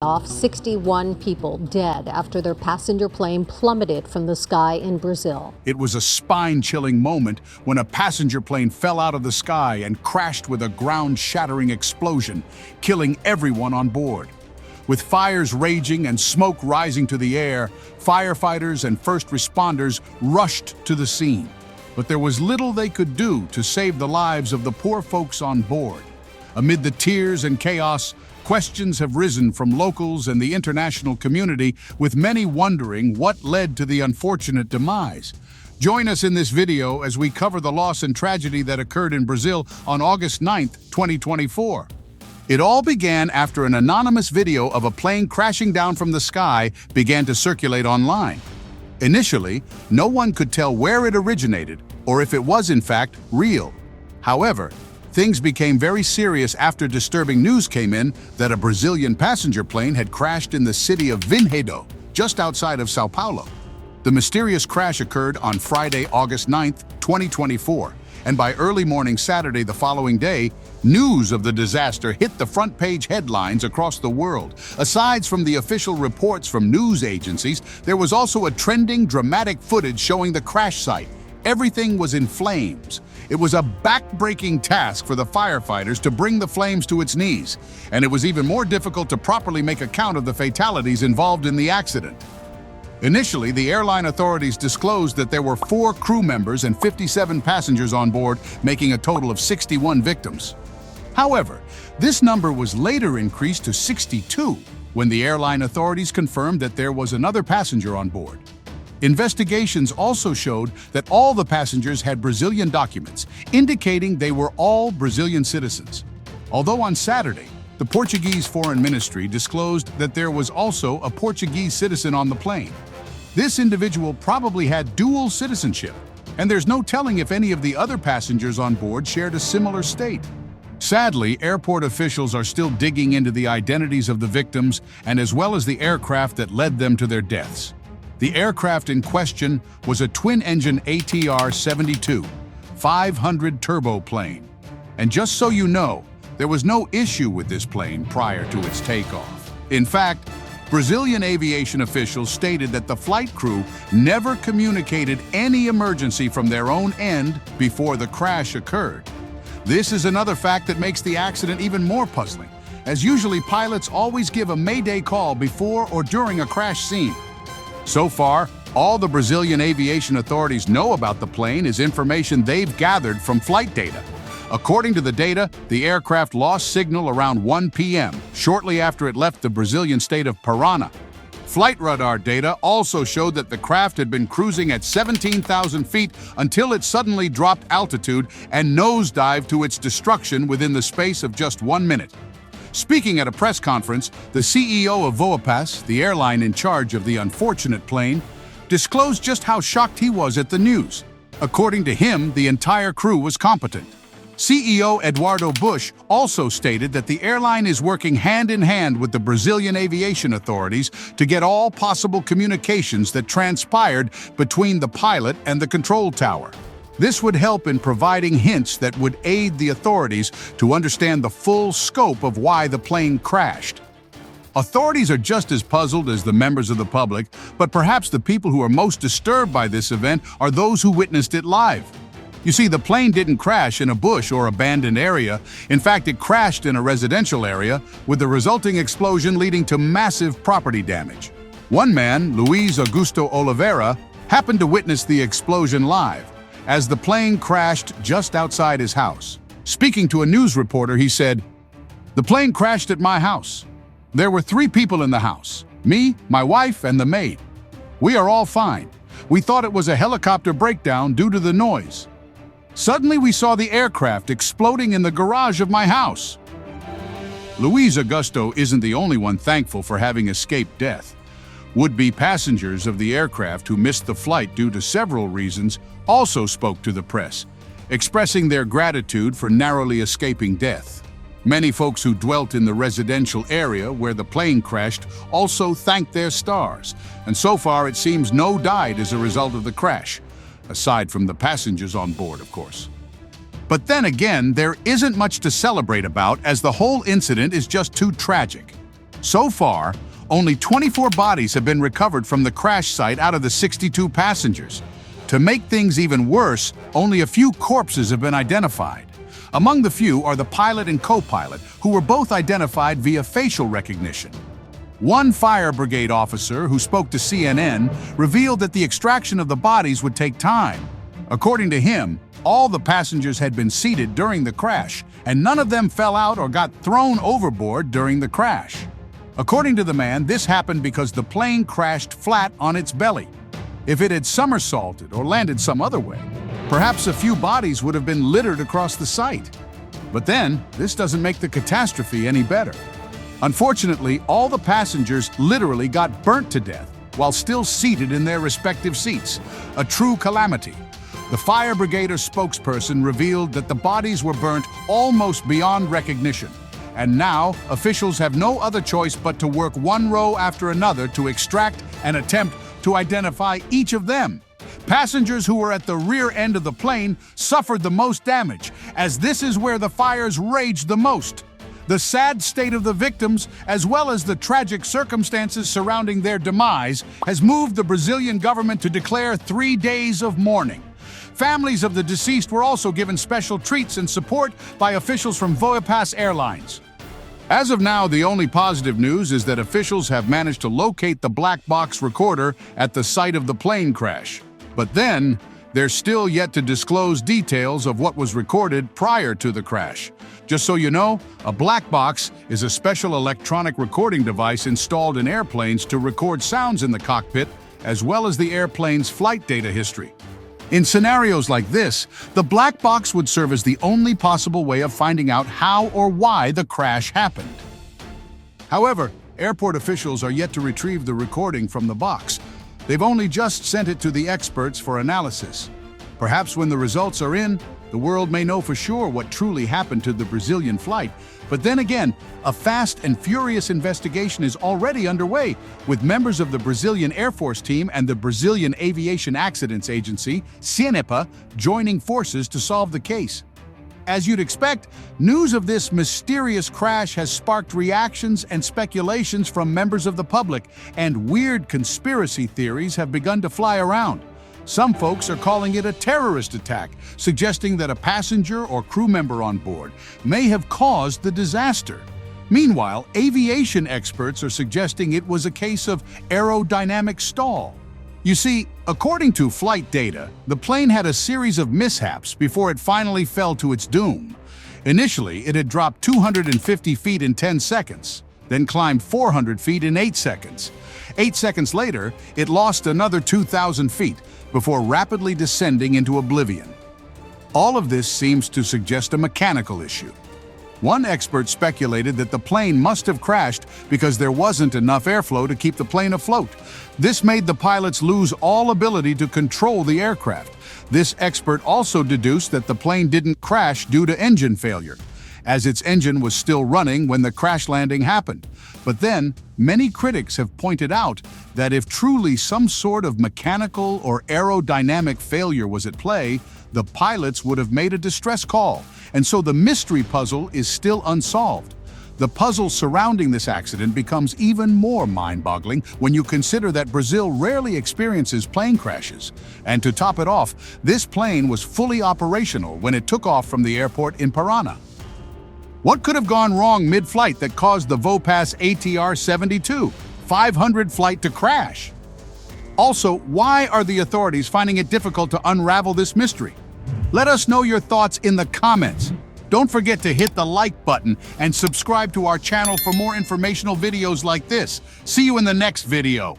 Off 61 people dead after their passenger plane plummeted from the sky in Brazil. It was a spine-chilling moment when a passenger plane fell out of the sky and crashed with a ground-shattering explosion, killing everyone on board. With fires raging and smoke rising to the air, firefighters and first responders rushed to the scene. But there was little they could do to save the lives of the poor folks on board. Amid the tears and chaos, questions have risen from locals and the international community, with many wondering what led to the unfortunate demise. Join us in this video as we cover the loss and tragedy that occurred in Brazil on August 9, 2024. It all began after an anonymous video of a plane crashing down from the sky began to circulate online. Initially, no one could tell where it originated or if it was in fact real. However, things became very serious after disturbing news came in that a Brazilian passenger plane had crashed in the city of Vinhedo, just outside of São Paulo. The mysterious crash occurred on Friday, August 9, 2024, and by early morning Saturday the following day, news of the disaster hit the front-page headlines across the world. Aside from the official reports from news agencies, there was also a trending, dramatic footage showing the crash site. Everything was in flames. It was a back-breaking task for the firefighters to bring the flames to its knees, and it was even more difficult to properly make account of the fatalities involved in the accident. Initially, the airline authorities disclosed that there were 4 crew members and 57 passengers on board, making a total of 61 victims. However, this number was later increased to 62 when the airline authorities confirmed that there was another passenger on board. Investigations also showed that all the passengers had Brazilian documents, indicating they were all Brazilian citizens. Although on Saturday, the Portuguese Foreign Ministry disclosed that there was also a Portuguese citizen on the plane. This individual probably had dual citizenship, and there's no telling if any of the other passengers on board shared a similar state. Sadly, airport officials are still digging into the identities of the victims and as well as the aircraft that led them to their deaths. The aircraft in question was a twin-engine ATR-72 500 turbo plane. And just so you know, there was no issue with this plane prior to its takeoff. In fact, Brazilian aviation officials stated that the flight crew never communicated any emergency from their own end before the crash occurred. This is another fact that makes the accident even more puzzling, as usually pilots always give a mayday call before or during a crash scene. So far, all the Brazilian aviation authorities know about the plane is information they've gathered from flight data. According to the data, the aircraft lost signal around 1 p.m., shortly after it left the Brazilian state of Paraná. Flight radar data also showed that the craft had been cruising at 17,000 feet until it suddenly dropped altitude and nosedived to its destruction within the space of just 1 minute. Speaking at a press conference, the CEO of Voapass, the airline in charge of the unfortunate plane, disclosed just how shocked he was at the news. According to him, the entire crew was competent. CEO Eduardo Bush also stated that the airline is working hand-in-hand with the Brazilian aviation authorities to get all possible communications that transpired between the pilot and the control tower. This would help in providing hints that would aid the authorities to understand the full scope of why the plane crashed. Authorities are just as puzzled as the members of the public, but perhaps the people who are most disturbed by this event are those who witnessed it live. You see, the plane didn't crash in a bush or abandoned area. In fact, it crashed in a residential area, with the resulting explosion leading to massive property damage. One man, Luiz Augusto Oliveira, happened to witness the explosion live, as the plane crashed just outside his house. Speaking to a news reporter, he said, "The plane crashed at my house. There were 3 people in the house, me, my wife, and the maid. We are all fine. We thought it was a helicopter breakdown due to the noise. Suddenly we saw the aircraft exploding in the garage of my house." Luiz Augusto isn't the only one thankful for having escaped death. Would-be passengers of the aircraft who missed the flight due to several reasons also spoke to the press, expressing their gratitude for narrowly escaping death. Many folks who dwelt in the residential area where the plane crashed also thanked their stars, and so far it seems no died as a result of the crash, aside from the passengers on board, of course. But then again, there isn't much to celebrate about, as the whole incident is just too tragic. So far, only 24 bodies have been recovered from the crash site out of the 62 passengers. To make things even worse, only a few corpses have been identified. Among the few are the pilot and co-pilot, who were both identified via facial recognition. One fire brigade officer who spoke to CNN revealed that the extraction of the bodies would take time. According to him, all the passengers had been seated during the crash, and none of them fell out or got thrown overboard during the crash. According to the man, this happened because the plane crashed flat on its belly. If it had somersaulted or landed some other way, perhaps a few bodies would have been littered across the site. But then, this doesn't make the catastrophe any better. Unfortunately, all the passengers literally got burnt to death while still seated in their respective seats. A true calamity. The fire brigade spokesperson revealed that the bodies were burnt almost beyond recognition. And now, officials have no other choice but to work one row after another to extract and attempt to identify each of them. Passengers who were at the rear end of the plane suffered the most damage, as this is where the fires raged the most. The sad state of the victims, as well as the tragic circumstances surrounding their demise, has moved the Brazilian government to declare 3 days of mourning. Families of the deceased were also given special treats and support by officials from Voapass Airlines. As of now, the only positive news is that officials have managed to locate the black box recorder at the site of the plane crash. But then, they're still yet to disclose details of what was recorded prior to the crash. Just so you know, a black box is a special electronic recording device installed in airplanes to record sounds in the cockpit, as well as the airplane's flight data history. In scenarios like this, the black box would serve as the only possible way of finding out how or why the crash happened. However, airport officials are yet to retrieve the recording from the box. They've only just sent it to the experts for analysis. Perhaps when the results are in, the world may know for sure what truly happened to the Brazilian flight. But then again, a fast and furious investigation is already underway, with members of the Brazilian Air Force team and the Brazilian Aviation Accidents Agency, CNEPA, joining forces to solve the case. As you'd expect, news of this mysterious crash has sparked reactions and speculations from members of the public, and weird conspiracy theories have begun to fly around. Some folks are calling it a terrorist attack, suggesting that a passenger or crew member on board may have caused the disaster. Meanwhile, aviation experts are suggesting it was a case of aerodynamic stall. You see, according to flight data, the plane had a series of mishaps before it finally fell to its doom. Initially, it had dropped 250 feet in 10 seconds, then climbed 400 feet in 8 seconds. 8 seconds later, it lost another 2,000 feet before rapidly descending into oblivion. All of this seems to suggest a mechanical issue. One expert speculated that the plane must have crashed because there wasn't enough airflow to keep the plane afloat. This made the pilots lose all ability to control the aircraft. This expert also deduced that the plane didn't crash due to engine failure, as its engine was still running when the crash landing happened. But then, many critics have pointed out that if truly some sort of mechanical or aerodynamic failure was at play, the pilots would have made a distress call, and so the mystery puzzle is still unsolved. The puzzle surrounding this accident becomes even more mind-boggling when you consider that Brazil rarely experiences plane crashes. And to top it off, this plane was fully operational when it took off from the airport in Parana. What could have gone wrong mid-flight that caused the Voapass ATR-72 500 flight to crash? Also, why are the authorities finding it difficult to unravel this mystery? Let us know your thoughts in the comments. Don't forget to hit the like button and subscribe to our channel for more informational videos like this. See you in the next video.